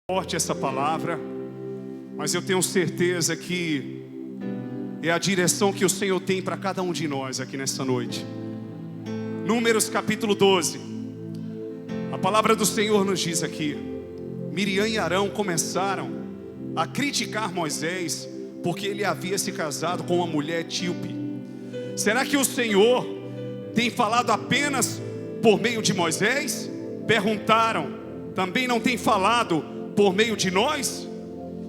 Forte essa palavra, mas eu tenho certeza que é a direção que o Senhor tem para cada um de nós aqui nessa noite. Números capítulo 12. A palavra do Senhor nos diz aqui: Miriam e Arão começaram a criticar Moisés porque ele havia se casado com uma mulher etíope. Será que o Senhor tem falado apenas por meio de Moisés? Perguntaram. Também não tem falado por meio de nós?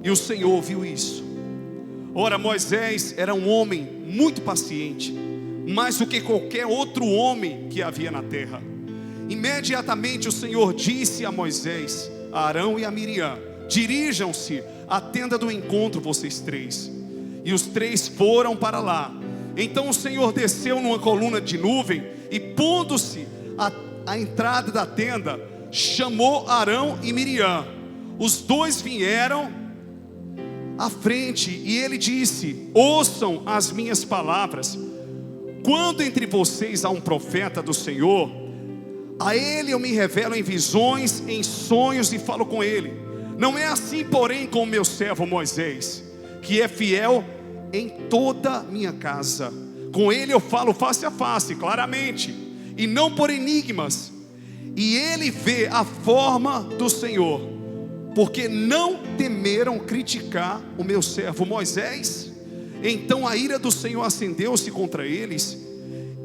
E o Senhor ouviu isso. Ora, Moisés era um homem muito paciente, mais do que qualquer outro homem que havia na terra. Imediatamente o Senhor disse a Moisés, a Arão e a Miriam: dirijam-se à tenda do encontro, vocês três. E os três foram para lá. Então o Senhor desceu numa coluna de nuvem e, pondo-se à entrada da tenda, chamou Arão e Miriam. Os dois vieram à frente e ele disse: ouçam as minhas palavras. Quando entre vocês há um profeta do Senhor, a ele eu me revelo em visões, em sonhos e falo com ele. Não é assim, porém, com o meu servo Moisés, que é fiel em toda minha casa. Com ele eu falo face a face, claramente, e não por enigmas. E ele vê a forma do Senhor, porque não temeram criticar o meu servo Moisés. Então a ira do Senhor acendeu-se contra eles,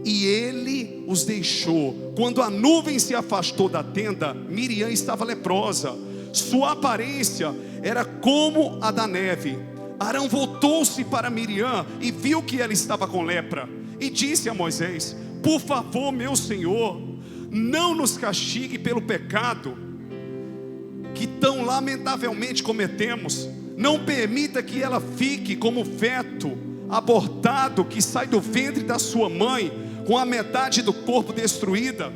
e ele os deixou. Quando a nuvem se afastou da tenda, Miriam estava leprosa, sua aparência era como a da neve. Arão voltou-se para Miriam e viu que ela estava com lepra, e disse a Moisés: por favor, meu senhor, não nos castigue pelo pecado que tão lamentavelmente cometemos. Não permita que ela fique como feto abortado que sai do ventre da sua mãe, com a metade do corpo destruída.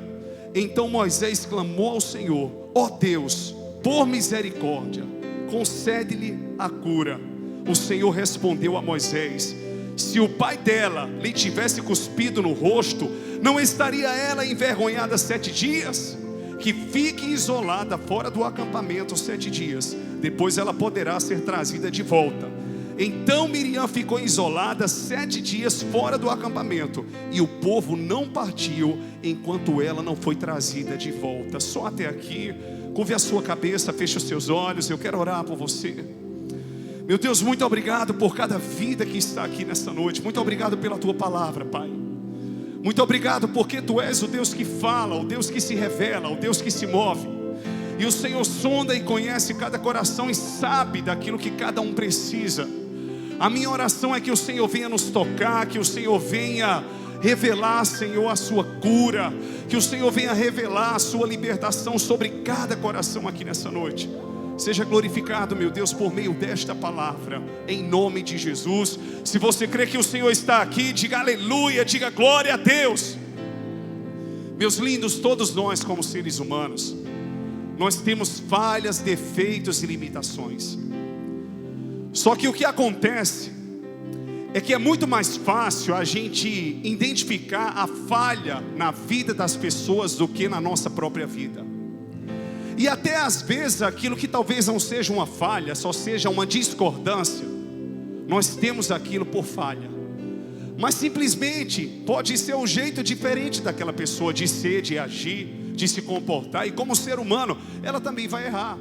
Então Moisés clamou ao Senhor: ó Deus, por misericórdia, concede-lhe a cura. O Senhor respondeu a Moisés: se o pai dela lhe tivesse cuspido no rosto, não estaria ela envergonhada 7 dias? Que fique isolada fora do acampamento 7 dias, depois ela poderá ser trazida de volta. Então Miriam ficou isolada 7 dias fora do acampamento, e o povo não partiu enquanto ela não foi trazida de volta. Só até aqui. Curve a sua cabeça, feche os seus olhos, eu quero orar por você. Meu Deus, muito obrigado por cada vida que está aqui nessa noite. Muito obrigado pela tua palavra, Pai. Muito obrigado porque tu és o Deus que fala, o Deus que se revela, o Deus que se move. E o Senhor sonda e conhece cada coração e sabe daquilo que cada um precisa. A minha oração é que o Senhor venha nos tocar, que o Senhor venha revelar, Senhor, a sua cura, que o Senhor venha revelar a sua libertação sobre cada coração aqui nessa noite. Seja glorificado, meu Deus, por meio desta palavra, em nome de Jesus. Se você crê que o Senhor está aqui, diga aleluia, diga glória a Deus. Meus lindos, todos nós como seres humanos, nós temos falhas, defeitos e limitações. Só que o que acontece é que é muito mais fácil a gente identificar a falha na vida das pessoas do que na nossa própria vida. E até às vezes aquilo que talvez não seja uma falha, só seja uma discordância, nós temos aquilo por falha. Mas simplesmente pode ser um jeito diferente daquela pessoa de ser, de agir, de se comportar. E como ser humano, ela também vai errar.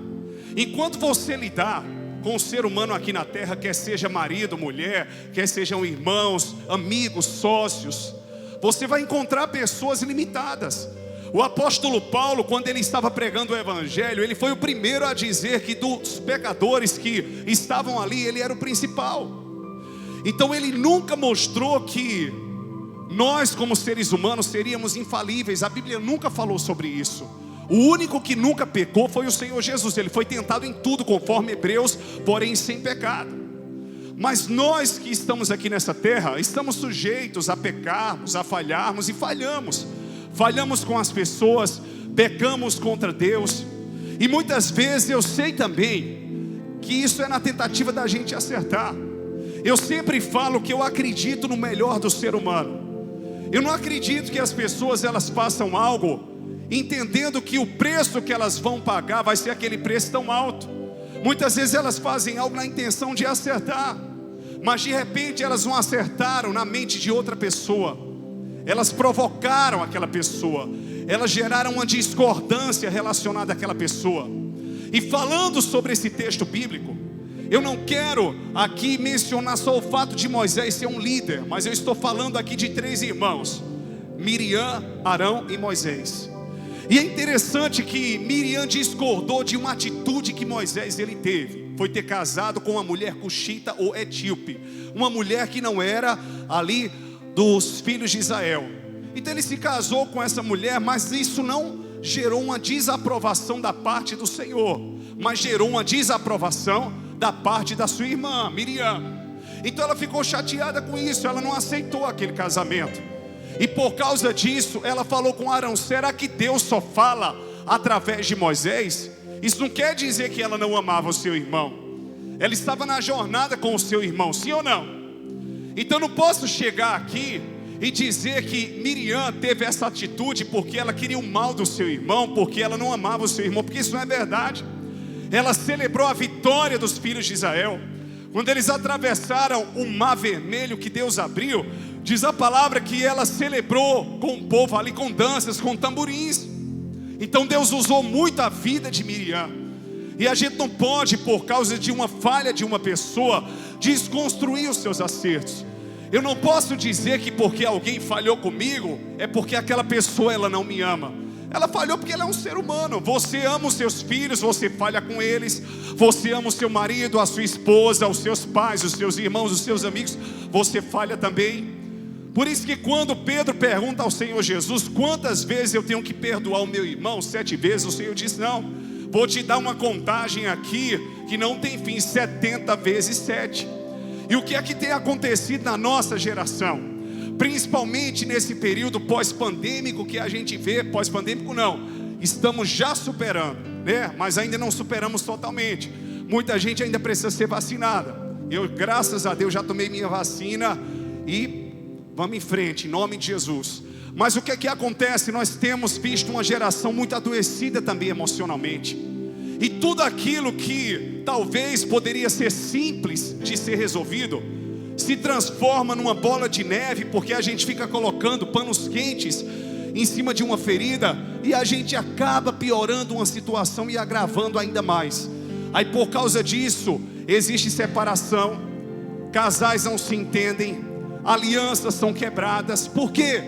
Enquanto você lidar com o ser humano aqui na terra, quer seja marido, mulher, quer sejam irmãos, amigos, sócios, você vai encontrar pessoas limitadas. O apóstolo Paulo, quando ele estava pregando o evangelho, ele foi o primeiro a dizer que dos pecadores que estavam ali, ele era o principal. Então ele nunca mostrou que nós como seres humanos seríamos infalíveis. A Bíblia nunca falou sobre isso. O único que nunca pecou foi o Senhor Jesus. Ele foi tentado em tudo conforme Hebreus, porém sem pecado. Mas nós que estamos aqui nessa terra, estamos sujeitos a pecarmos, a falharmos e falhamos. Falhamos com as pessoas, pecamos contra Deus. E muitas vezes eu sei também que isso é na tentativa da gente acertar. Eu sempre falo que eu acredito no melhor do ser humano. Eu não acredito que as pessoas elas façam algo entendendo que o preço que elas vão pagar vai ser aquele preço tão alto. Muitas vezes elas fazem algo na intenção de acertar, mas de repente elas não acertaram na mente de outra pessoa. Elas provocaram aquela pessoa, elas geraram uma discordância relacionada àquela pessoa. E falando sobre esse texto bíblico, eu não quero aqui mencionar só o fato de Moisés ser um líder, mas eu estou falando aqui de 3 irmãos: Miriam, Arão e Moisés. E é interessante que Miriam discordou de uma atitude que Moisés ele teve. Foi ter casado com uma mulher cuxita ou etíope, uma mulher que não era ali dos filhos de Israel. Então ele se casou com essa mulher, mas isso não gerou uma desaprovação da parte do Senhor, mas gerou uma desaprovação da parte da sua irmã, Miriam. Então ela ficou chateada com isso, ela não aceitou aquele casamento. E por causa disso, ela falou com Arão: será que Deus só fala através de Moisés? Isso não quer dizer que ela não amava o seu irmão. Ela estava na jornada com o seu irmão, sim ou não? Então não posso chegar aqui e dizer que Miriam teve essa atitude porque ela queria o mal do seu irmão, porque ela não amava o seu irmão, porque isso não é verdade. Ela celebrou a vitória dos filhos de Israel. Quando eles atravessaram o mar vermelho que Deus abriu, diz a palavra que ela celebrou com o povo ali, com danças, com tamborins. Então Deus usou muito a vida de Miriam. E a gente não pode, por causa de uma falha de uma pessoa, desconstruir os seus acertos. Eu não posso dizer que porque alguém falhou comigo, é porque aquela pessoa ela não me ama. Ela falhou porque ela é um ser humano. Você ama os seus filhos, você falha com eles. Você ama o seu marido, a sua esposa, os seus pais, os seus irmãos, os seus amigos, você falha também. Por isso que quando Pedro pergunta ao Senhor Jesus: quantas vezes eu tenho que perdoar o meu irmão? 7 vezes. O Senhor diz: não, vou te dar uma contagem aqui que não tem fim, 70 vezes 7. E o que é que tem acontecido na nossa geração? Principalmente nesse período pós-pandêmico que a gente vê, pós-pandêmico não, estamos já superando, né? Mas ainda não superamos totalmente. Muita gente ainda precisa ser vacinada. Eu, graças a Deus, já tomei minha vacina e vamos em frente, em nome de Jesus. Mas o que é que acontece? Nós temos visto uma geração muito adoecida também emocionalmente. E tudo aquilo que talvez poderia ser simples de ser resolvido, se transforma numa bola de neve, porque a gente fica colocando panos quentes em cima de uma ferida, e a gente acaba piorando uma situação e agravando ainda mais. Aí por causa disso, existe separação, casais não se entendem, alianças são quebradas. Por quê?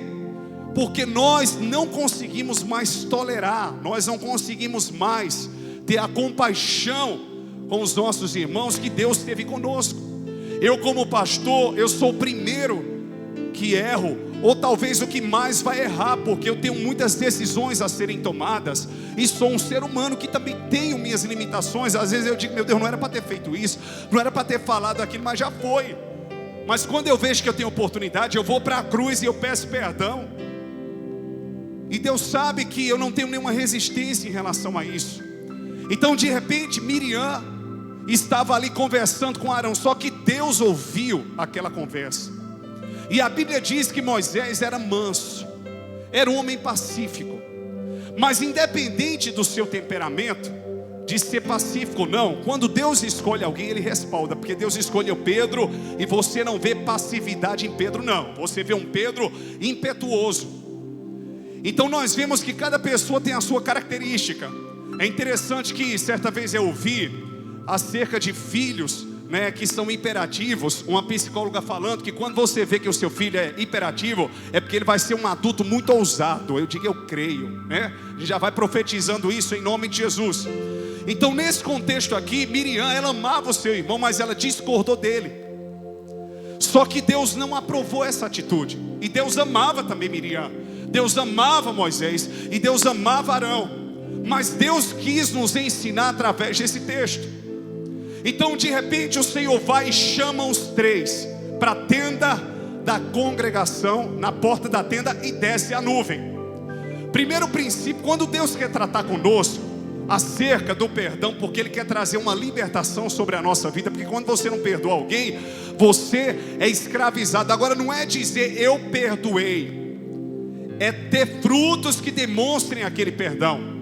Porque nós não conseguimos mais tolerar, nós não conseguimos mais ter a compaixão com os nossos irmãos que Deus teve conosco. Eu como pastor, eu sou o primeiro que erro, ou talvez o que mais vai errar, porque eu tenho muitas decisões a serem tomadas, e sou um ser humano que também tenho minhas limitações. Às vezes eu digo: meu Deus, não era para ter feito isso, não era para ter falado aquilo, mas já foi. Mas quando eu vejo que eu tenho oportunidade, eu vou para a cruz e eu peço perdão. E Deus sabe que eu não tenho nenhuma resistência em relação a isso. Então de repente Miriam estava ali conversando com Arão, só que Deus ouviu aquela conversa. E a Bíblia diz que Moisés era manso, era um homem pacífico. Mas independente do seu temperamento, de ser pacífico ou não, quando Deus escolhe alguém, Ele respalda. Porque Deus escolheu Pedro, e você não vê passividade em Pedro não, você vê um Pedro impetuoso. Então nós vemos que cada pessoa tem a sua característica. É interessante que certa vez eu ouvi acerca de filhos, né, que são hiperativos. Uma psicóloga falando que quando você vê que o seu filho é hiperativo, é porque ele vai ser um adulto muito ousado. Eu digo: eu creio, né? A gente já vai profetizando isso em nome de Jesus. Então nesse contexto aqui, Miriam, ela amava o seu irmão, mas ela discordou dele. Só que Deus não aprovou essa atitude. E Deus amava também Miriam, Deus amava Moisés, e Deus amava Arão. Mas Deus quis nos ensinar através desse texto. Então de repente o Senhor vai e chama os 3 para a tenda da congregação, na porta da tenda, e desce a nuvem. Primeiro princípio, quando Deus quer tratar conosco acerca do perdão, porque Ele quer trazer uma libertação sobre a nossa vida. Porque quando você não perdoa alguém, você é escravizado. Agora não é dizer eu perdoei, é ter frutos que demonstrem aquele perdão.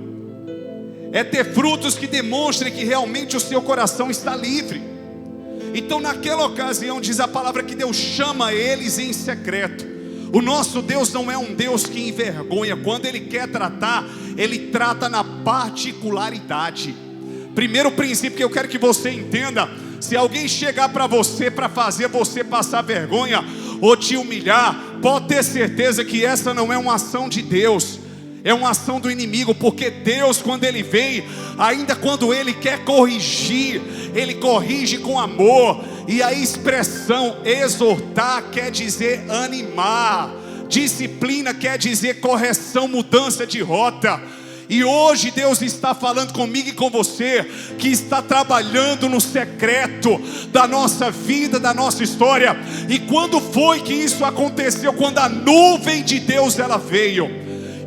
é ter frutos que demonstrem que realmente o seu coração está livre. Então naquela ocasião diz a palavra que Deus chama eles em secreto. O nosso Deus não é um Deus que envergonha. Quando Ele quer tratar, Ele trata na particularidade. Primeiro princípio que eu quero que você entenda: se alguém chegar para você para fazer você passar vergonha ou te humilhar, pode ter certeza que essa não é uma ação de Deus, é uma ação do inimigo. Porque Deus, quando Ele vem, ainda quando Ele quer corrigir, Ele corrige com amor. E a expressão exortar quer dizer animar, disciplina quer dizer correção, mudança de rota. E hoje Deus está falando comigo e com você, que está trabalhando no secreto da nossa vida, da nossa história. E quando foi que isso aconteceu? Quando a nuvem de Deus ela veio.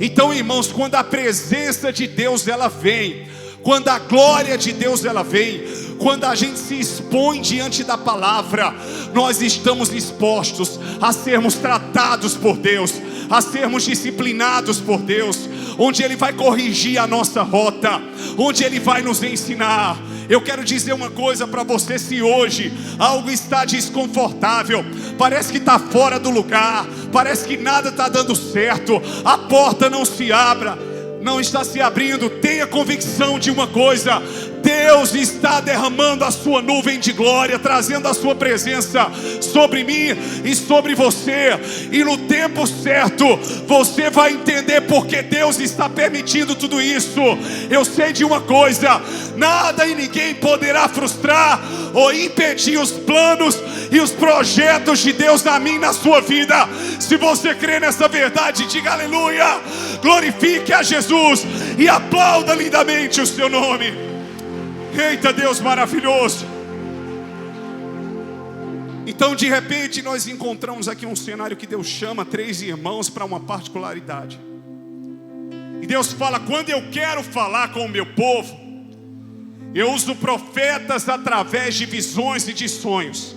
Então, irmãos, quando a presença de Deus ela vem, quando a glória de Deus ela vem, quando a gente se expõe diante da palavra, nós estamos expostos a sermos tratados por Deus, a sermos disciplinados por Deus, onde Ele vai corrigir a nossa rota, onde Ele vai nos ensinar. Eu quero dizer uma coisa para você: se hoje algo está desconfortável, parece que está fora do lugar, parece que nada está dando certo, a porta não se abra, não está se abrindo, tenha convicção de uma coisa: Deus está derramando a sua nuvem de glória, trazendo a sua presença sobre mim e sobre você. E no tempo certo, você vai entender porque Deus está permitindo tudo isso. Eu sei de uma coisa: nada e ninguém poderá frustrar ou impedir os planos e os projetos de Deus na minha e na sua vida. Se você crê nessa verdade, diga aleluia, glorifique a Jesus e aplauda lindamente o seu nome. Eita, Deus maravilhoso. Então de repente nós encontramos aqui um cenário que Deus chama 3 irmãos para uma particularidade. E Deus fala: quando eu quero falar com o meu povo, eu uso profetas através de visões e de sonhos.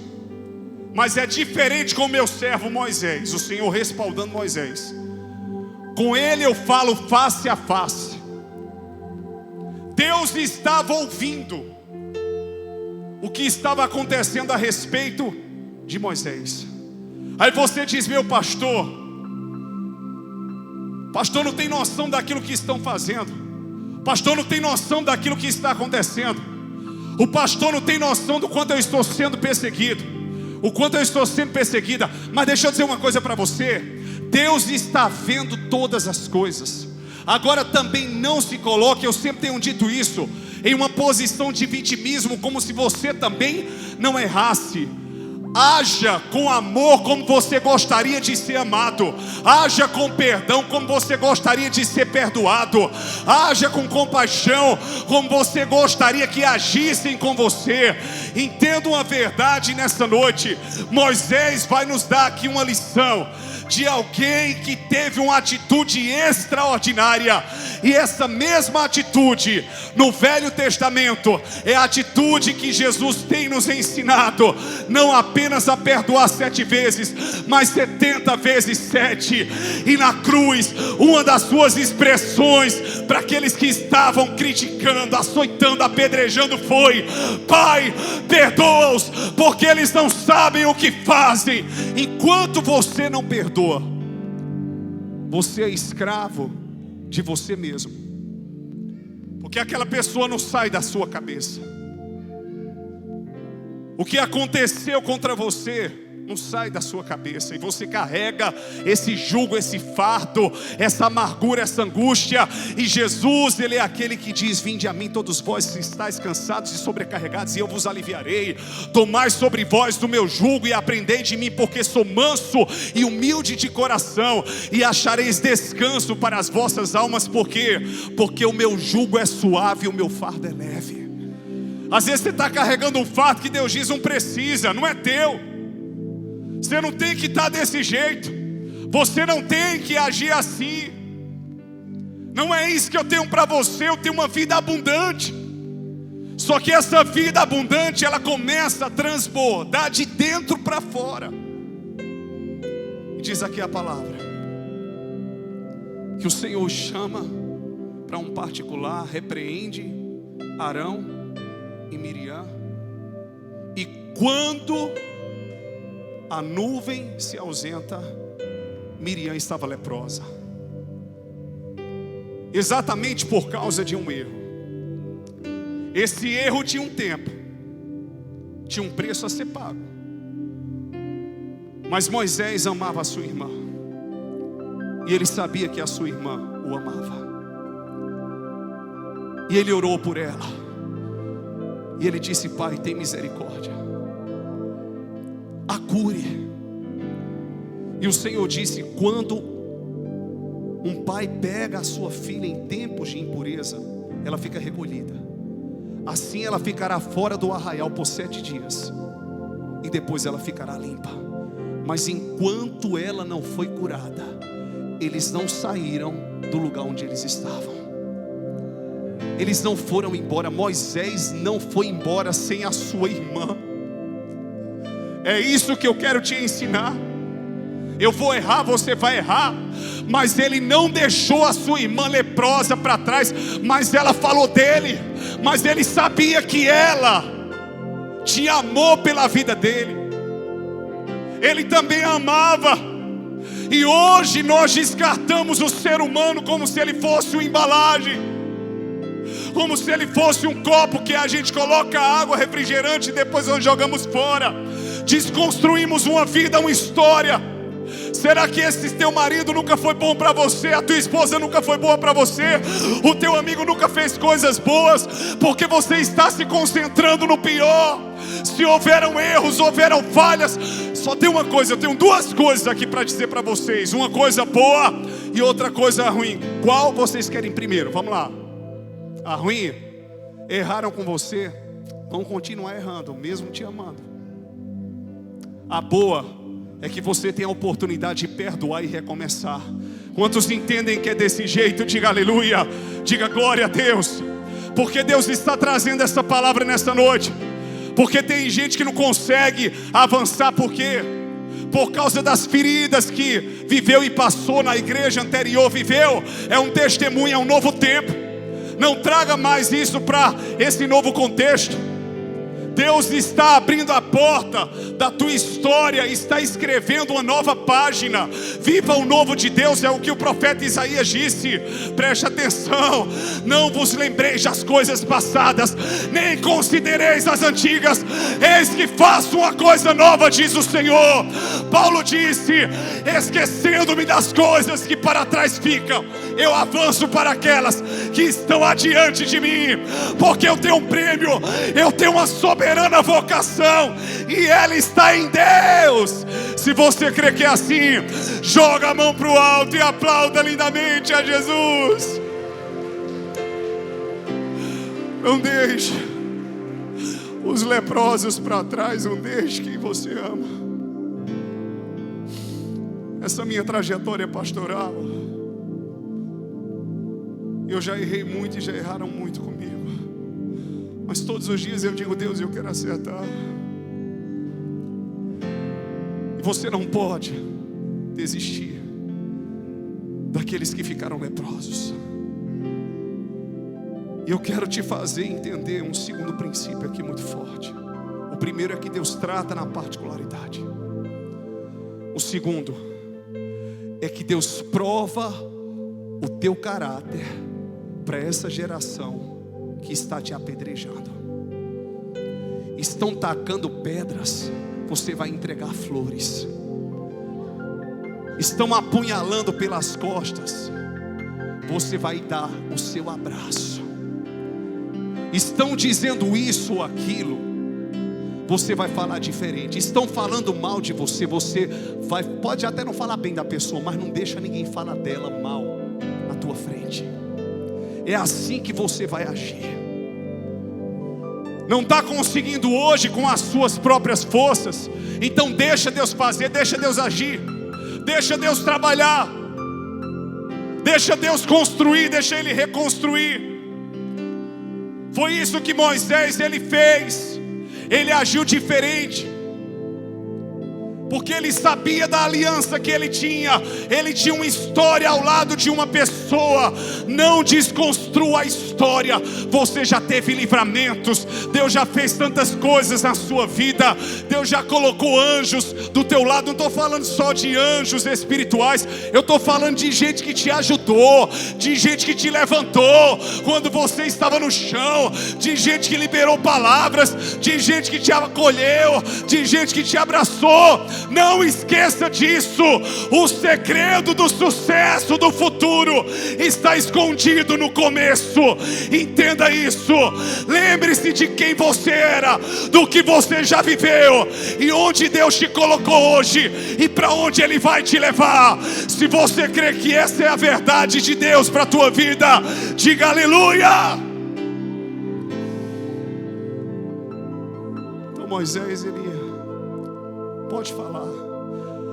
Mas é diferente com o meu servo Moisés. O Senhor respaldando Moisés: com ele eu falo face a face. Deus estava ouvindo o que estava acontecendo a respeito de Moisés. Aí você diz: meu pastor não tem noção daquilo que estão fazendo. Pastor não tem noção daquilo que está acontecendo. O pastor não tem noção do quanto eu estou sendo perseguido, o quanto eu estou sendo perseguida. Mas deixa eu dizer uma coisa para você: Deus está vendo todas as coisas. Agora também não se coloque, eu sempre tenho dito isso, em uma posição de vitimismo, como se você também não errasse. Haja com amor como você gostaria de ser amado. Haja com perdão como você gostaria de ser perdoado. Haja com compaixão como você gostaria que agissem com você. Entenda uma verdade nessa noite: Moisés vai nos dar aqui uma lição de alguém que teve uma atitude extraordinária. E essa mesma atitude no Velho Testamento é a atitude que Jesus tem nos ensinado, não apenas a perdoar 7 vezes, mas 70 vezes 7. E na cruz, uma das suas expressões para aqueles que estavam criticando, açoitando, apedrejando foi: Pai, perdoa-os, porque eles não sabem o que fazem. Enquanto você não perdoa, você é escravo de você mesmo, porque aquela pessoa não sai da sua cabeça. O que aconteceu contra você não sai da sua cabeça, e você carrega esse jugo, esse fardo, essa amargura, essa angústia. E Jesus, Ele é aquele que diz: vinde a mim todos vós que estáis cansados e sobrecarregados, e eu vos aliviarei. Tomai sobre vós do meu jugo e aprendei de mim, porque sou manso e humilde de coração, e achareis descanso para as vossas almas. Por quê? Porque o meu jugo é suave e o meu fardo é leve. Às vezes você está carregando um fardo que Deus diz: não precisa, não é teu. Você não tem que estar desse jeito. Você não tem que agir assim. Não é isso que eu tenho para você. Eu tenho uma vida abundante. Só que essa vida abundante, ela começa a transbordar de dentro para fora. E diz aqui a palavra que o Senhor chama para um particular, repreende Arão e Miriam. E quando a nuvem se ausenta, Miriam estava leprosa. Exatamente por causa de um erro. Esse erro tinha um tempo, tinha um preço a ser pago. Mas Moisés amava a sua irmã, e ele sabia que a sua irmã o amava. E ele orou por ela. E ele disse: Pai, tem misericórdia, a cure. E o Senhor disse: quando um pai pega a sua filha em tempos de impureza, ela fica recolhida. Assim ela ficará fora do arraial por 7 dias, e depois ela ficará limpa. Mas enquanto ela não foi curada, eles não saíram do lugar onde eles estavam. Eles não foram embora. Moisés não foi embora sem a sua irmã. É isso que eu quero te ensinar. Eu vou errar, você vai errar, mas ele não deixou a sua irmã leprosa para trás. Mas ela falou dele. Mas ele sabia que ela tinha amor pela vida dele. Ele também amava. E hoje nós descartamos o ser humano como se ele fosse uma embalagem, como se ele fosse um copo que a gente coloca água, refrigerante, e depois nós jogamos fora. Desconstruímos uma vida, uma história. Será que esse teu marido nunca foi bom para você? A tua esposa nunca foi boa para você? O teu amigo nunca fez coisas boas? Porque você está se concentrando no pior. Se houveram erros, houveram falhas, só tem uma coisa, eu tenho 2 coisas aqui para dizer para vocês. Uma coisa boa e outra coisa ruim. Qual vocês querem primeiro? Vamos lá. A ruim: erraram com você, vão continuar errando, mesmo te amando. A boa é que você tem a oportunidade de perdoar e recomeçar. Quantos entendem que é desse jeito? Diga aleluia, diga glória a Deus. Porque Deus está trazendo essa palavra nessa noite. Porque tem gente que não consegue avançar. Por quê? Por causa das feridas que viveu e passou na igreja anterior. Viveu, é um testemunho, é um novo tempo. Não traga mais isso para esse novo contexto. Deus está abrindo a porta da tua história, está escrevendo uma nova página. Viva o novo de Deus, é o que o profeta Isaías disse. Preste atenção: não vos lembreis das coisas passadas, nem considereis as antigas. Eis que faço uma coisa nova, diz o Senhor. Paulo disse: esquecendo-me das coisas que para trás ficam, eu avanço para aquelas que estão adiante de mim. Porque eu tenho um prêmio, eu tenho uma soberana vocação, e ela está em Deus. Se você crê que é assim, joga a mão para o alto e aplauda lindamente a Jesus. Não deixe os leprosos para trás, não deixe quem você ama. Essa minha trajetória pastoral, eu já errei muito e já erraram muito comigo. Mas todos os dias eu digo: Deus, eu quero acertar. E você não pode desistir daqueles que ficaram leprosos. E eu quero te fazer entender um segundo princípio aqui muito forte. O primeiro é que Deus trata na particularidade. O segundo é que Deus prova o teu caráter para essa geração que está te apedrejando. Estão tacando pedras, você vai entregar flores. Estão apunhalando pelas costas, você vai dar o seu abraço. Estão dizendo isso ou aquilo, você vai falar diferente. Estão falando mal de você, você vai, pode até não falar bem da pessoa, mas não deixa ninguém falar dela mal na tua frente. É assim que você vai agir. Não está conseguindo hoje com as suas próprias forças, então deixa Deus fazer, deixa Deus agir, deixa Deus trabalhar, deixa Deus construir, deixa Ele reconstruir. Foi isso que Moisés ele fez. Ele agiu diferente. porque ele sabia da aliança que ele tinha uma história ao lado de uma pessoa. Não desconstrua a história. Você já teve livramentos, Deus já fez tantas coisas na sua vida, Deus já colocou anjos do teu lado. Não estou falando só de anjos espirituais, eu estou falando de gente que te ajudou, de gente que te levantou quando você estava no chão, de gente que liberou palavras, de gente que te acolheu, de gente que te abraçou. Não esqueça disso. O segredo do sucesso do futuro está escondido no começo. Entenda isso. Lembre-se de quem você era, do que você já viveu e onde Deus te colocou hoje e para onde Ele vai te levar. Se você crê que essa é a verdade de Deus para a tua vida, diga aleluia. Então Moisés, ele pode falar: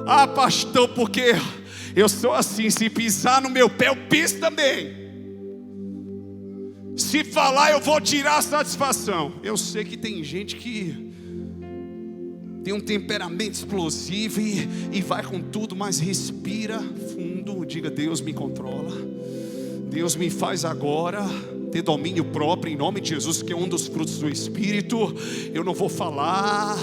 ah, pastor, porque eu sou assim, se pisar no meu pé eu piso também. Se falar eu vou tirar a satisfação. Eu sei que tem gente que tem um temperamento explosivo e vai com tudo, mas respira fundo, diga: Deus me controla, Deus me faz agora ter domínio próprio em nome de Jesus, que é um dos frutos do Espírito. Eu não vou falar,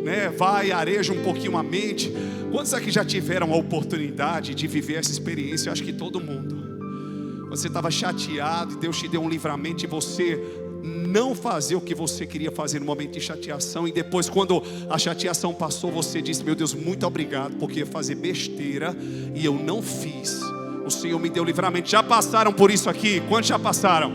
né? Vai, areja um pouquinho a mente. Quantos aqui já tiveram a oportunidade de viver essa experiência? Eu acho que todo mundo. Você estava chateado e Deus te deu um livramento de você não fazer o que você queria fazer no momento de chateação, e depois, quando a chateação passou, você disse: meu Deus, muito obrigado, porque ia fazer besteira e eu não fiz. O Senhor me deu livramento. Já passaram por isso aqui? Quantos já passaram?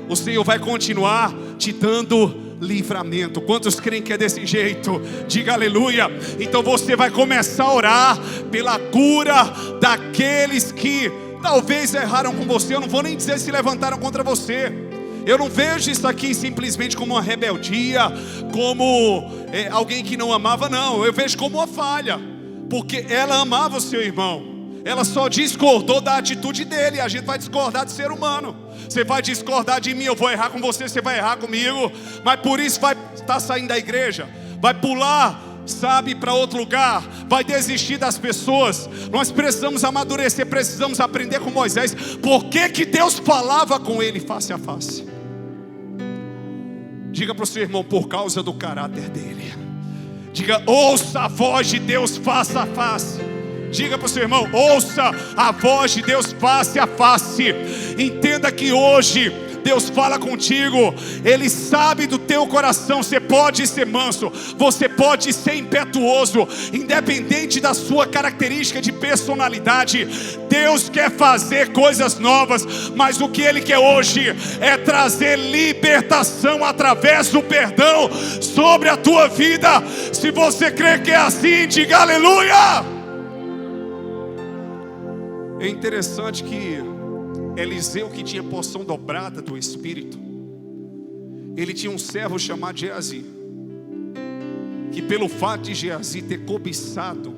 O Senhor vai continuar te dando livramento. Quantos creem que é desse jeito? Diga aleluia. Então você vai começar a orar pela cura daqueles que talvez erraram com você. Eu não vou nem dizer se levantaram contra você. Eu não vejo isso aqui simplesmente como uma rebeldia, como alguém que não amava, não. Eu vejo como uma falha, porque ela amava o seu irmão. Ela só discordou da atitude dele. A gente vai discordar de ser humano. Você vai discordar de mim, eu vou errar com você, você vai errar comigo. Mas por isso vai estar saindo da igreja, vai pular, sabe, para outro lugar, vai desistir das pessoas. Nós precisamos amadurecer, precisamos aprender com Moisés. Por que Deus falava com ele face a face? Diga para o seu irmão: por causa do caráter dele. Diga: ouça a voz de Deus face a face. Diga para o seu irmão: ouça a voz de Deus face a face. Entenda que hoje Deus fala contigo, Ele sabe do teu coração. Você pode ser manso, você pode ser impetuoso, independente da sua característica de personalidade. Deus quer fazer coisas novas, mas o que Ele quer hoje é trazer libertação através do perdão sobre a tua vida. Se você crê que é assim, diga aleluia. É interessante que Eliseu, que tinha porção dobrada do Espírito, ele tinha um servo chamado Geazi, que pelo fato de Geazi ter cobiçado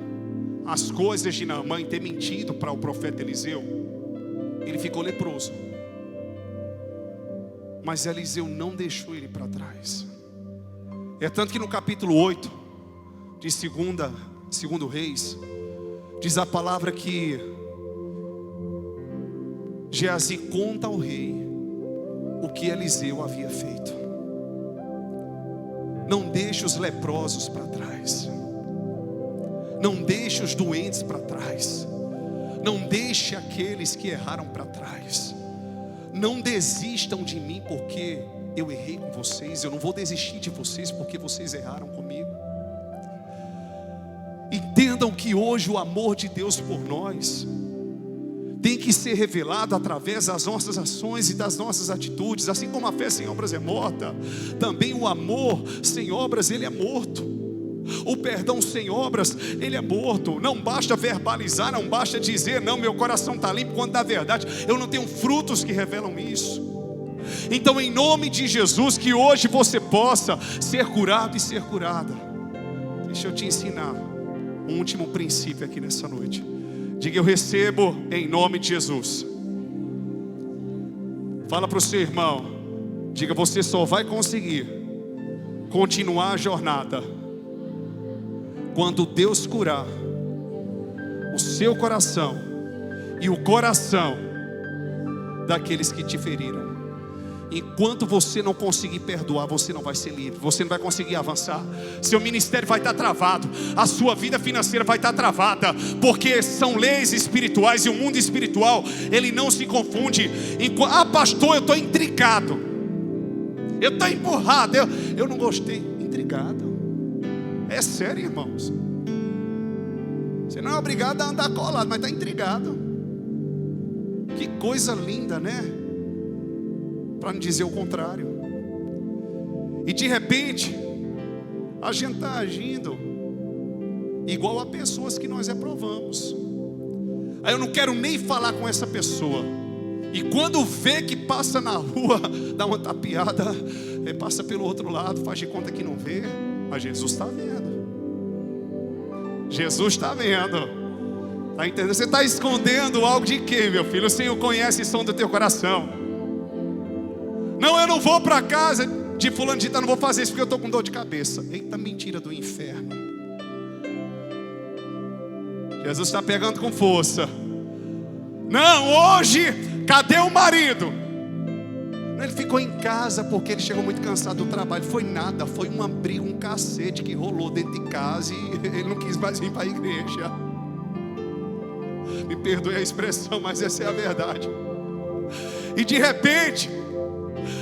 as coisas de Naamã e ter mentido para o profeta Eliseu, ele ficou leproso. Mas Eliseu não deixou ele para trás. É tanto que no capítulo 8 de segundo Reis, diz a palavra que Geazi conta ao rei o que Eliseu havia feito. Não deixe os leprosos para trás, não deixe os doentes para trás, não deixe aqueles que erraram para trás. Não desistam de mim porque eu errei com vocês. Eu não vou desistir de vocês porque vocês erraram comigo. Entendam que hoje o amor de Deus por nós tem que ser revelado através das nossas ações e das nossas atitudes. Assim como a fé sem obras é morta, também o amor sem obras, ele é morto. O perdão sem obras, ele é morto. Não basta verbalizar, não basta dizer: não, meu coração está limpo, quando na verdade eu não tenho frutos que revelam isso. Então, em nome de Jesus, que hoje você possa ser curado e ser curada. Deixa eu te ensinar um último princípio aqui nessa noite. Diga: eu recebo em nome de Jesus. Fala para o seu irmão, diga: você só vai conseguir continuar a jornada quando Deus curar o seu coração e o coração daqueles que te feriram. Enquanto você não conseguir perdoar, você não vai ser livre, você não vai conseguir avançar. Seu ministério vai estar travado, a sua vida financeira vai estar travada, porque são leis espirituais e o mundo espiritual, ele não se confunde. Pastor, eu estou intrigado, eu estou empurrado, eu não gostei. Intrigado? É sério, irmãos. Você não é obrigado a andar colado, mas está intrigado. Que coisa linda, né? Para não dizer o contrário. E de repente a gente está agindo igual a pessoas que nós reprovamos. Aí eu não quero nem falar com essa pessoa. E quando vê que passa na rua, dá uma tapeada, passa pelo outro lado, faz de conta que não vê. Mas Jesus está vendo. Jesus está vendo. Está entendendo? Você está escondendo algo de quê, meu filho? O Senhor conhece o som do teu coração. Não, eu não vou para casa de fulano de tal, não vou fazer isso porque eu estou com dor de cabeça. Eita, mentira do inferno. Jesus está pegando com força. Não, hoje, cadê o marido? Ele ficou em casa porque ele chegou muito cansado do trabalho. Foi nada, foi uma briga, um cacete que rolou dentro de casa e ele não quis mais vir para a igreja. Me perdoe a expressão, mas essa é a verdade. E de repente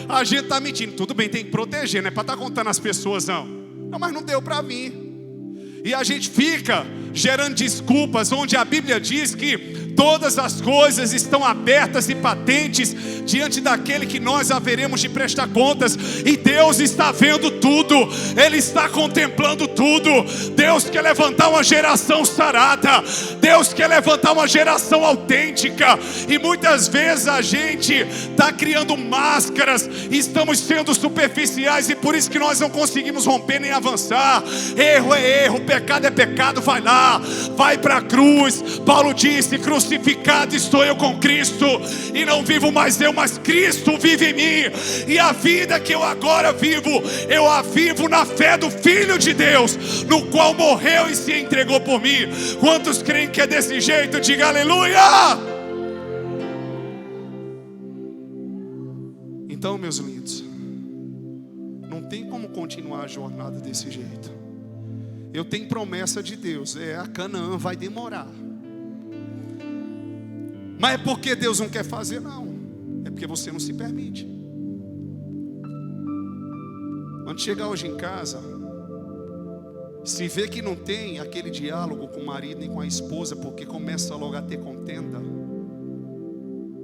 a gente está mentindo. Tudo bem, tem que proteger, não é para estar contando as pessoas, não. Não, mas não deu para vir. E a gente fica gerando desculpas, onde a Bíblia diz que todas as coisas estão abertas e patentes diante daquele que nós haveremos de prestar contas. E Deus está vendo tudo, Ele está contemplando tudo. Deus quer levantar uma geração sarada, Deus quer levantar uma geração autêntica. E muitas vezes a gente está criando máscaras, estamos sendo superficiais, e por isso que nós não conseguimos romper nem avançar. Erro é erro, pecado é pecado. Vai lá, vai para a cruz. Paulo disse: crucificado estou eu com Cristo, e não vivo mais eu, mas Cristo vive em mim. E a vida que eu agora vivo, eu a vivo na fé do Filho de Deus, no qual morreu e se entregou por mim. Quantos creem que é desse jeito? Diga aleluia! Então, meus lindos, não tem como continuar a jornada desse jeito. Eu tenho promessa de Deus, a Canaã vai demorar. Mas é porque Deus não quer fazer, não. É porque você não se permite. Quando chegar hoje em casa, se vê que não tem aquele diálogo com o marido nem com a esposa, porque começa logo a ter contenda,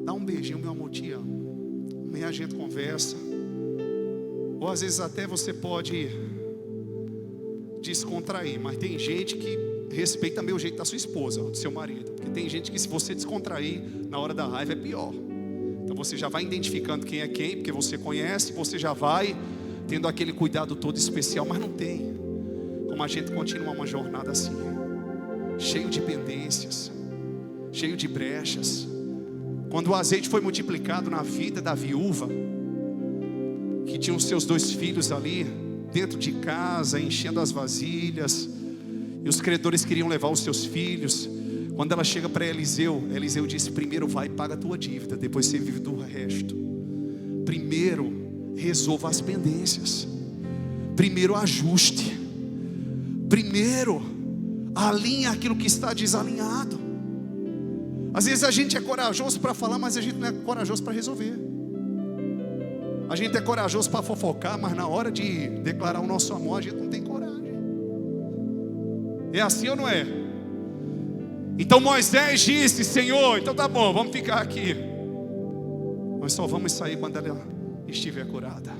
dá um beijinho, meu amor, te amo. Amanhã a gente conversa. Ou às vezes até você pode descontrair, mas tem gente que respeita também o jeito da sua esposa, do seu marido. Porque tem gente que, se você descontrair na hora da raiva, é pior. Então você já vai identificando quem é quem, porque você conhece, você já vai tendo aquele cuidado todo especial. Mas não tem como a gente continuar uma jornada assim, cheio de pendências, cheio de brechas. Quando o azeite foi multiplicado na vida da viúva, que tinha os seus 2 filhos ali dentro de casa, enchendo as vasilhas, e os credores queriam levar os seus filhos. Quando ela chega para Eliseu, Eliseu disse: primeiro vai e paga a tua dívida, depois você vive do resto. Primeiro resolva as pendências, primeiro ajuste, primeiro alinha aquilo que está desalinhado. Às vezes a gente é corajoso para falar, mas a gente não é corajoso para resolver. A gente é corajoso para fofocar, mas na hora de declarar o nosso amor, a gente não tem coragem. É assim ou não é? Então Moisés disse: Senhor, então tá bom, vamos ficar aqui. Nós só vamos sair quando ela estiver curada.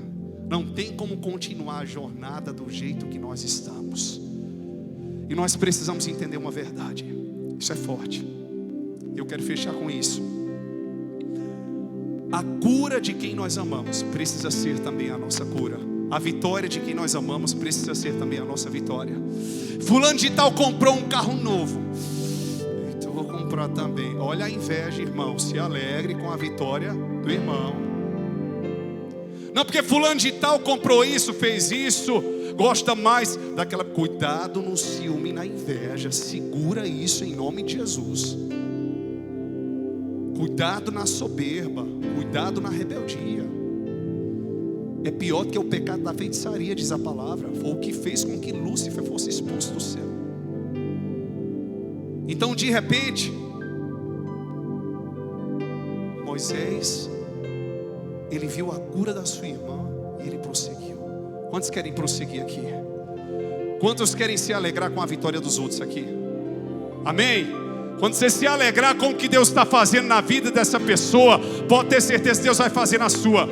Não tem como continuar a jornada do jeito que nós estamos. E nós precisamos entender uma verdade. Isso é forte. Eu quero fechar com isso. A cura de quem nós amamos precisa ser também a nossa cura. A vitória de quem nós amamos precisa ser também a nossa vitória. Fulano de tal comprou um carro novo, então eu vou comprar também. Olha a inveja, irmão. Se alegre com a vitória do irmão. Não porque fulano de tal comprou isso, fez isso, gosta mais daquela. Cuidado no ciúme e na inveja. Segura isso em nome de Jesus. Cuidado na soberba. Cuidado na rebeldia. É pior do que o pecado da feitiçaria, diz a palavra. Foi o que fez com que Lúcifer fosse expulso do céu. Então de repente Moisés, ele viu a cura da sua irmã e ele prosseguiu. Quantos querem prosseguir aqui? Quantos querem se alegrar com a vitória dos outros aqui? Amém? Quando você se alegrar com o que Deus está fazendo na vida dessa pessoa, pode ter certeza que Deus vai fazer na sua.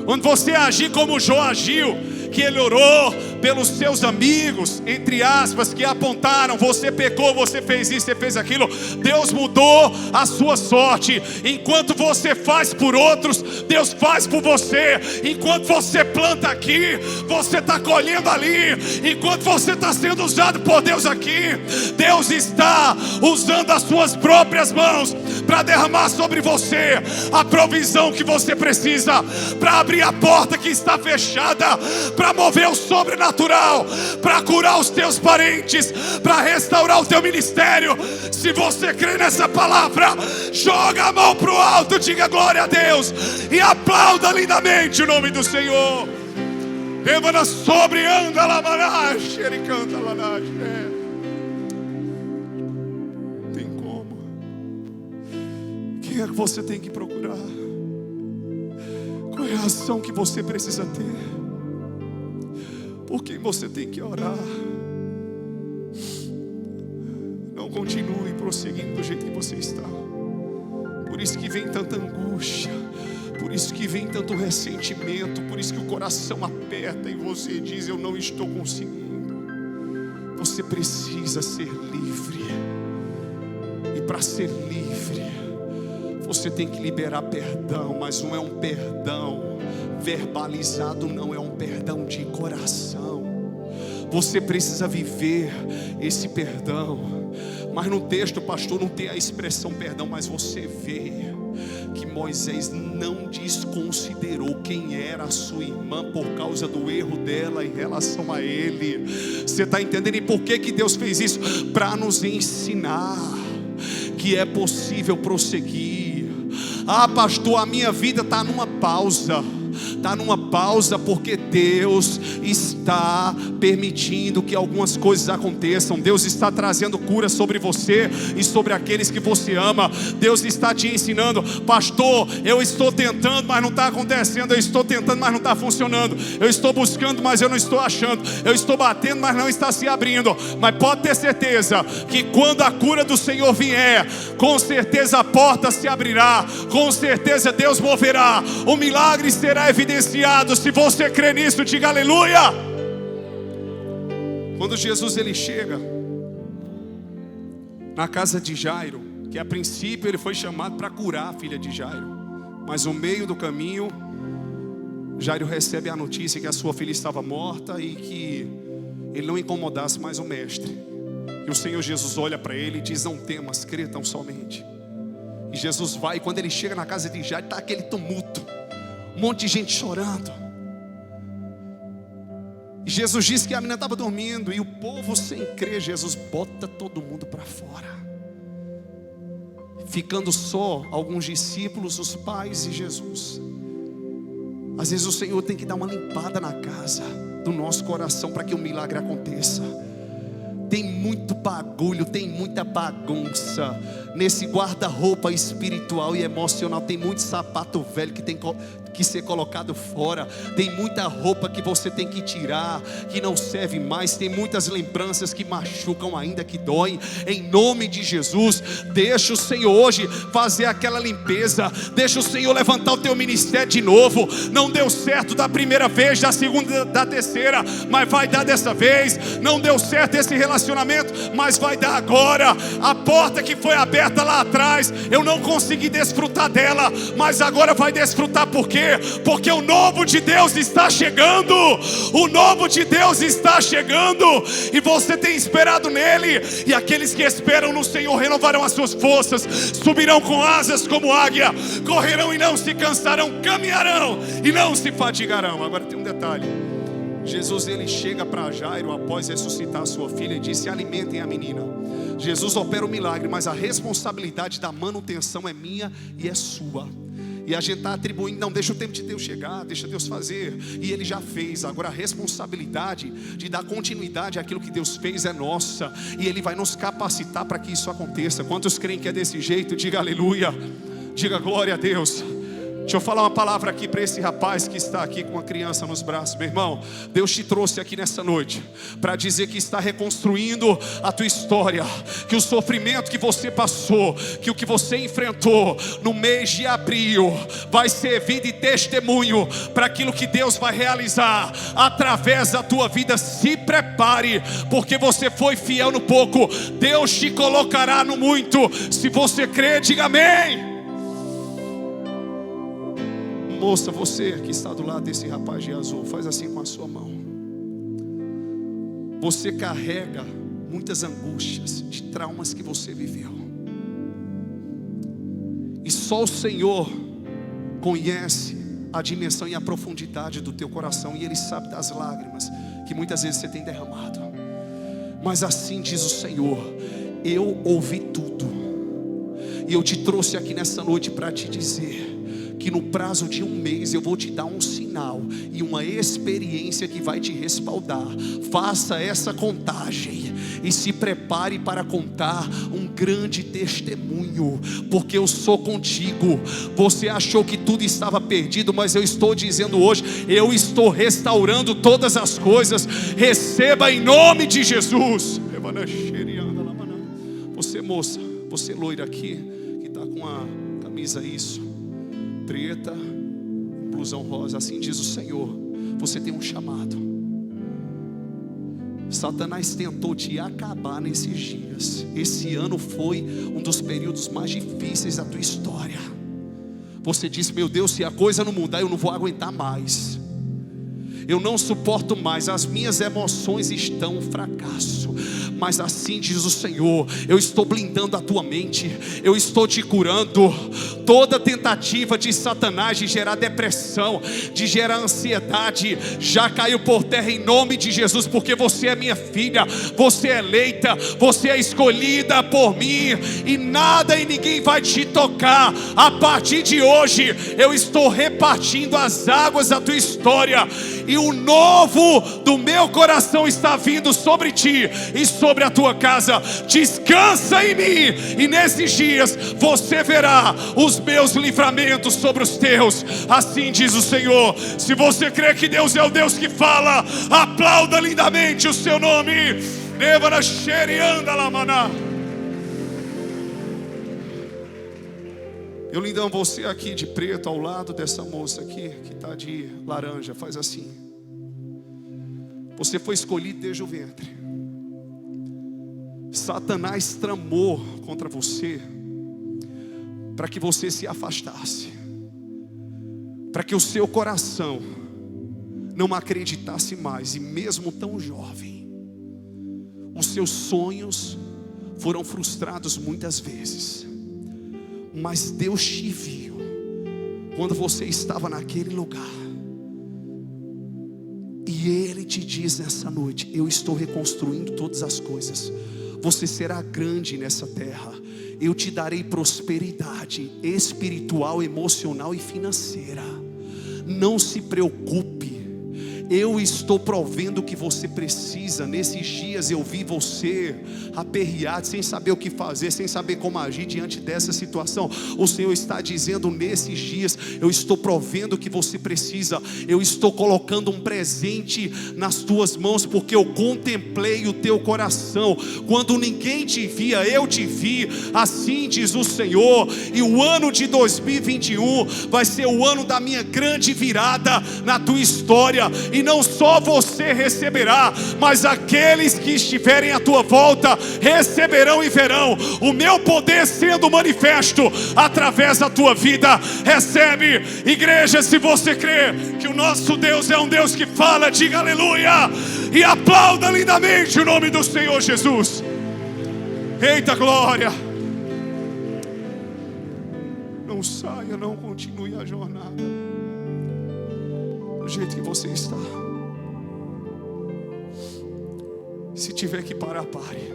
Quando você agir como Jó agiu, que ele orou pelos seus amigos, entre aspas, que apontaram: você pecou, você fez isso, você fez aquilo. Deus mudou a sua sorte. Enquanto você faz por outros, Deus faz por você. Enquanto você planta aqui, você está colhendo ali. Enquanto você está sendo usado por Deus aqui, Deus está usando as suas próprias mãos para derramar sobre você a provisão que você precisa, para abrir a porta que está fechada, para mover o sobrenatural, para curar os teus parentes, para restaurar o teu ministério. Se você crê nessa palavra, joga a mão para o alto, diga glória a Deus e aplauda lindamente o nome do Senhor. Levanta sobre, anda lá, ele canta lá. Tem como? Quem é que você tem que procurar? Qual é a ação que você precisa ter? Por quem você tem que orar? Não continue prosseguindo do jeito que você está. Por isso que vem tanta angústia, por isso que vem tanto ressentimento, por isso que o coração aperta e você diz: eu não estou conseguindo. Você precisa ser livre. E para ser livre, você tem que liberar perdão, mas não é um perdão verbalizado, não, é um perdão de coração. Você precisa viver esse perdão. Mas no texto, pastor, não tem a expressão perdão, mas você vê que Moisés não desconsiderou quem era a sua irmã por causa do erro dela em relação a ele. Você está entendendo? E por que Deus fez isso? Para nos ensinar que é possível prosseguir. Ah, pastor, a minha vida está numa pausa. Está numa pausa porque Deus está permitindo que algumas coisas aconteçam. Deus está trazendo cura sobre você e sobre aqueles que você ama. Deus está te ensinando: pastor, eu estou tentando, mas não está acontecendo. Eu estou tentando, mas não está funcionando. Eu estou buscando, mas eu não estou achando. Eu estou batendo, mas não está se abrindo. Mas pode ter certeza que quando a cura do Senhor vier, com certeza a porta se abrirá. Com certeza Deus moverá. O milagre será evidenciado. Se você crê nisso, diga aleluia. Quando Jesus ele chega na casa de Jairo, que a princípio ele foi chamado para curar a filha de Jairo, mas no meio do caminho Jairo recebe a notícia que a sua filha estava morta e que ele não incomodasse mais o mestre. E o Senhor Jesus olha para ele e diz: não temas, crê tão somente. E Jesus vai, e quando ele chega na casa de Jairo, está aquele tumulto, um monte de gente chorando. E Jesus disse que a menina estava dormindo. E o povo, sem crer, Jesus bota todo mundo para fora, ficando só alguns discípulos, os pais e Jesus. Às vezes o Senhor tem que dar uma limpada na casa do nosso coração para que o milagre aconteça. Tem muito bagulho, tem muita bagunça nesse guarda-roupa espiritual e emocional. Tem muito sapato velho que tem que ser colocado fora. Tem muita roupa que você tem que tirar, que não serve mais. Tem muitas lembranças que machucam ainda, que doem. Em nome de Jesus, deixa o Senhor hoje fazer aquela limpeza. Deixa o Senhor levantar o teu ministério de novo. Não deu certo da primeira vez, da segunda, da terceira, mas vai dar dessa vez. Não deu certo esse relacionamento, relacionamento, mas vai dar agora. A porta que foi aberta lá atrás, eu não consegui desfrutar dela, mas agora vai desfrutar. Por quê? Porque o novo de Deus está chegando. O novo de Deus está chegando, e você tem esperado nele. E aqueles que esperam no Senhor renovarão as suas forças, subirão com asas como águia, correrão e não se cansarão, caminharão e não se fatigarão. Agora tem um detalhe. Jesus, ele chega para Jairo após ressuscitar a sua filha e disse: alimentem a menina. Jesus opera o milagre, mas a responsabilidade da manutenção é minha e é sua. E a gente está atribuindo: não, deixa o tempo de Deus chegar, deixa Deus fazer. E Ele já fez. Agora a responsabilidade de dar continuidade àquilo que Deus fez é nossa, e Ele vai nos capacitar para que isso aconteça. Quantos creem que é desse jeito? Diga aleluia, diga glória a Deus. Deixa eu falar uma palavra aqui para esse rapaz que está aqui com uma criança nos braços. Meu irmão, Deus te trouxe aqui nessa noite para dizer que está reconstruindo a tua história, que o sofrimento que você passou, que o que você enfrentou no mês de abril vai servir de testemunho para aquilo que Deus vai realizar através da tua vida. Se prepare, porque você foi fiel no pouco, Deus te colocará no muito. Se você crê, diga amém. Moça, você que está do lado desse rapaz de azul, faz assim com a sua mão. Você carrega muitas angústias de traumas que você viveu, e só o Senhor conhece a dimensão e a profundidade do teu coração, e Ele sabe das lágrimas que muitas vezes você tem derramado. Mas assim diz o Senhor: eu ouvi tudo, e eu te trouxe aqui nessa noite para te dizer que no prazo de 1 mês eu vou te dar um sinal e uma experiência que vai te respaldar. Faça essa contagem e se prepare para contar um grande testemunho, porque eu sou contigo. Você achou que tudo estava perdido, mas eu estou dizendo hoje: eu estou restaurando todas as coisas. Receba em nome de Jesus. Você, moça, você loira aqui, que está com a camisa preta, blusão rosa, assim diz o Senhor: você tem um chamado. Satanás tentou te acabar nesses dias. Esse ano foi um dos períodos mais difíceis da tua história. Você disse: meu Deus, se a coisa não mudar, eu não vou aguentar mais, eu não suporto mais, as minhas emoções estão um fracasso. Mas assim diz o Senhor: eu estou blindando a tua mente, eu estou te curando. Toda tentativa de Satanás de gerar depressão, de gerar ansiedade, já caiu por terra em nome de Jesus, porque você é minha filha, você é eleita, você é escolhida por mim, e nada e ninguém vai te tocar. A partir de hoje eu estou repartindo as águas da tua história, e o novo do meu coração está vindo sobre ti e sobre a tua casa. Descansa em mim, e nesses dias você verá os meus livramentos sobre os teus. Assim diz o Senhor. Se você crê que Deus é o Deus que fala, aplauda lindamente o seu nome. Eu, lindão, você aqui de preto ao lado dessa moça aqui que está de laranja, faz assim. Você foi escolhido desde o ventre. Satanás tramou contra você para que você se afastasse, para que o seu coração não acreditasse mais. E mesmo tão jovem, os seus sonhos foram frustrados muitas vezes. Mas Deus te viu quando você estava naquele lugar, e Ele te diz nessa noite: eu estou reconstruindo todas as coisas. Você será grande nessa terra. Eu te darei prosperidade espiritual, emocional e financeira. Não se preocupe, eu estou provendo o que você precisa. Nesses dias eu vi você aperreado, sem saber o que fazer, sem saber como agir diante dessa situação. O Senhor está dizendo: nesses dias eu estou provendo o que você precisa. Eu estou colocando um presente nas tuas mãos, porque eu contemplei o teu coração. Quando ninguém te via, eu te vi. Assim diz o Senhor. E o ano de 2021 vai ser o ano da minha grande virada na tua história. E e não só você receberá, mas aqueles que estiverem à tua volta receberão e verão o meu poder sendo manifesto através da tua vida. Recebe, igreja, se você crê que o nosso Deus é um Deus que fala, diga aleluia e aplauda lindamente o nome do Senhor Jesus. Eita glória! Não saia, não continue a jornada do jeito que você está. Se tiver que parar, pare.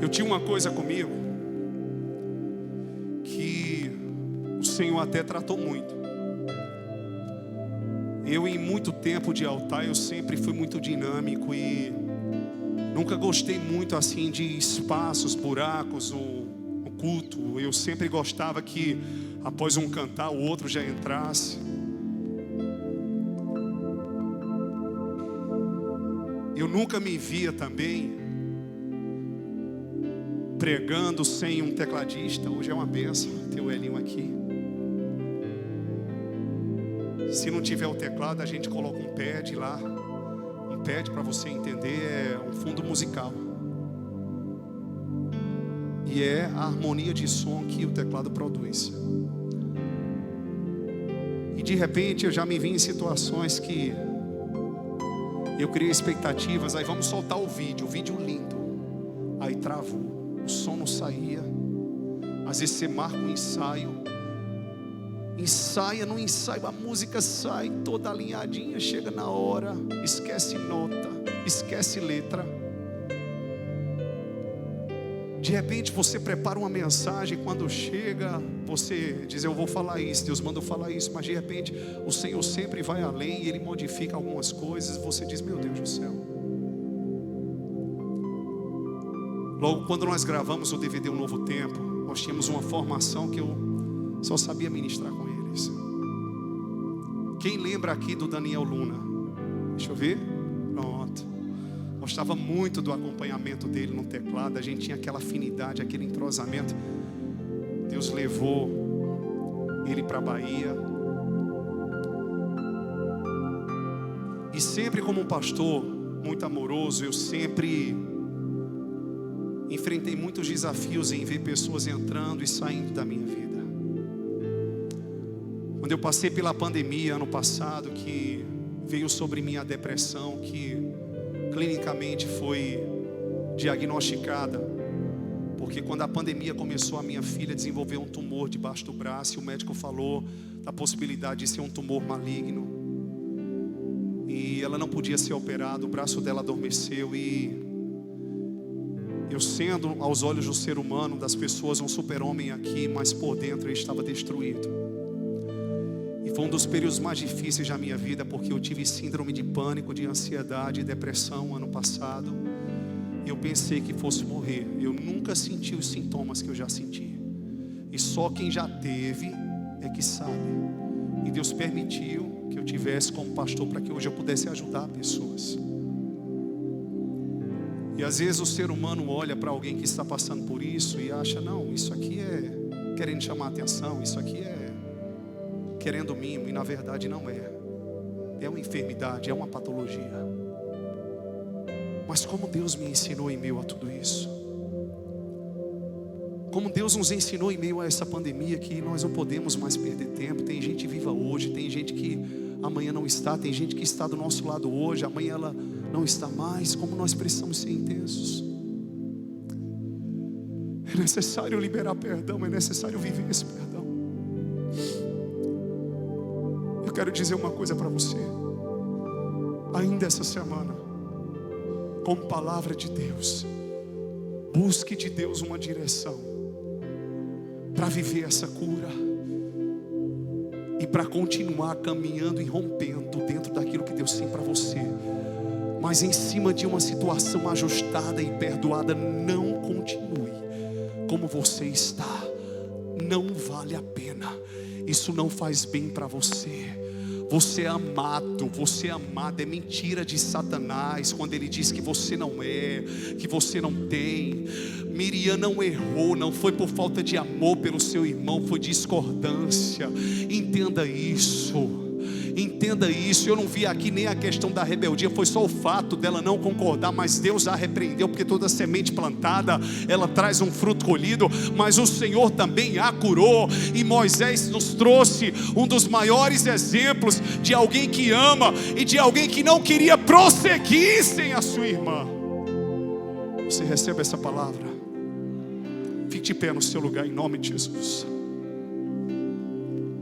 Eu tinha uma coisa comigo que o Senhor até tratou muito. Eu, em muito tempo de altar, eu sempre fui muito dinâmico e nunca gostei muito assim de espaços, buracos no culto. Eu sempre gostava que após um cantar, o outro já entrasse. Eu nunca me via também pregando sem um tecladista. Hoje é uma bênção ter o Elinho aqui. Se não tiver o teclado, a gente coloca um pad lá. Um pad, para você entender, é um fundo musical. E é a harmonia de som que o teclado produz. E de repente eu já me vi em situações que eu criei expectativas. Aí vamos soltar o vídeo lindo. Aí travou, o som não saía. Às vezes você marca um ensaio, ensaia, não ensaia, a música sai toda alinhadinha, chega na hora, esquece nota, esquece letra. De repente você prepara uma mensagem, quando chega, você diz, eu vou falar isso, Deus mandou falar isso, mas de repente o Senhor sempre vai além e Ele modifica algumas coisas, e você diz, meu Deus do céu. Logo quando nós gravamos o DVD Um Novo Tempo, nós tínhamos uma formação que eu só sabia ministrar com eles. Quem lembra aqui do Daniel Luna? Deixa eu ver. Pronto. Gostava muito do acompanhamento dele no teclado. A gente tinha aquela afinidade, aquele entrosamento. Deus levou ele para a Bahia. E sempre como um pastor muito amoroso, eu sempre enfrentei muitos desafios em ver pessoas entrando e saindo da minha vida. Quando eu passei pela pandemia ano passado, que veio sobre mim a depressão, que clinicamente foi diagnosticada, porque quando a pandemia começou, a minha filha desenvolveu um tumor debaixo do braço, e o médico falou da possibilidade de ser um tumor maligno, e ela não podia ser operada, o braço dela adormeceu, e eu, sendo aos olhos do ser humano, das pessoas, um super-homem aqui, mas por dentro ele estava destruído. E foi um dos períodos mais difíceis da minha vida, porque eu tive síndrome de pânico, de ansiedade e depressão ano passado. E eu pensei que fosse morrer. Eu nunca senti os sintomas que eu já senti. E só quem já teve é que sabe. E Deus permitiu que eu tivesse como pastor para que hoje eu pudesse ajudar pessoas. E às vezes o ser humano olha para alguém que está passando por isso e acha, não, isso aqui é querendo chamar atenção, isso aqui é querendo mimo, e na verdade não é. É uma enfermidade, é uma patologia. Mas como Deus me ensinou em meio a tudo isso, como Deus nos ensinou em meio a essa pandemia, que nós não podemos mais perder tempo. Tem gente viva hoje, tem gente que amanhã não está, tem gente que está do nosso lado hoje, amanhã ela não está mais. Como nós precisamos ser intensos. É necessário liberar perdão, é necessário viver esse perdão. Eu quero dizer uma coisa para você. Ainda essa semana, como palavra de Deus, busque de Deus uma direção para viver essa cura e para continuar caminhando e rompendo dentro daquilo que Deus tem para você. Mas em cima de uma situação ajustada e perdoada, não continue como você está. Não vale a pena. Isso não faz bem para você. Você é amado, é mentira de Satanás quando ele diz que você não é, que você não tem. Miriam não errou, não foi por falta de amor pelo seu irmão, foi discordância. Entenda isso. Entenda isso. Eu não vi aqui nem a questão da rebeldia, foi só o fato dela não concordar, mas Deus a repreendeu, porque toda semente plantada, ela traz um fruto colhido. Mas o Senhor também a curou. E Moisés nos trouxe um dos maiores exemplos de alguém que ama e de alguém que não queria prosseguir sem a sua irmã. Você recebe essa palavra? Fique de pé no seu lugar, em nome de Jesus.